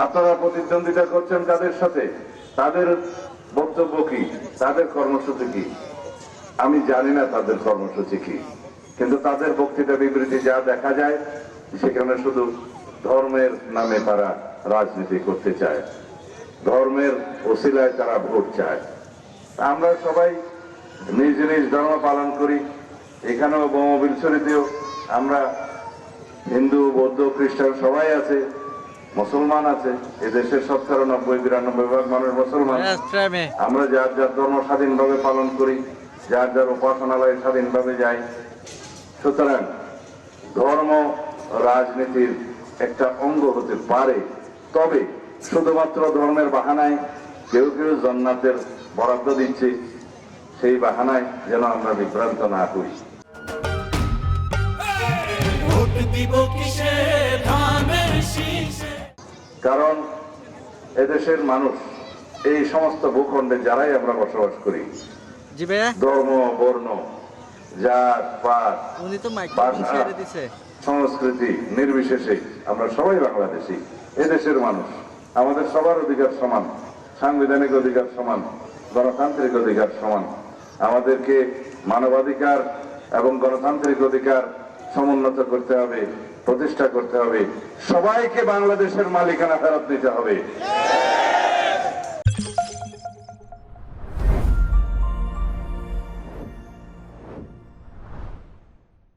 আপনারা প্রতিদ্বন্দ্বিতা করছেন কাদের সাথে, তাদের বক্তব্য কি, তাদের কর্মসূচি কি? আমি জানি না তাদের কর্মসূচি কি, কিন্তু তাদের বক্তৃতা বিবৃতি যা দেখা যায় সেখানে শুধু ধর্মের নামে তারা রাজনীতি করতে চায়, ধর্মের ওসিলায় তারা ভোট চায়। আমরা সবাই নিজ নিজ ধর্ম পালন করি। এখানেও বোমাবিলছড়িতেও আমরা হিন্দু, বৌদ্ধ, খ্রিস্টান সবাই আছে, মুসলমান আছে। এদেশের 90-92% মানুষ মুসলমান। আমরা যার যার ধর্ম স্বাধীনভাবে পালন করি, যার যার উপাসনালয়ে স্বাধীনভাবে যাই। সুতরাং ধর্ম রাজনীতির একটা অঙ্গ হতে পারে, তবে শুধুমাত্র ধর্মের বাহানায় কেউ কেউ জান্নাতের বরাদ্দ দিচ্ছে, সেই বাহানায় যেন আমরা বিভ্রান্ত না করি। কারণ এদেশের মানুষ, এই সমস্ত ভূখণ্ডে যারাই আমরা বসবাস করি, ধর্ম, বর্ণ, জাত, পাত, ভাষা, সংস্কৃতি নির্বিশেষে আমরা সবাই বাংলাদেশী। এদেশের মানুষ, আমাদের সবার অধিকার সমান, সাংবিধানিক অধিকার সমান, গণতান্ত্রিক অধিকার সমান। আমাদেরকে মানবাধিকার এবং গণতান্ত্রিক অধিকার সমুন্নত করতে হবে, প্রতিষ্ঠা করতে হবে। সবাইকে বাংলাদেশের মালিকানা ফেরত দিতে হবে।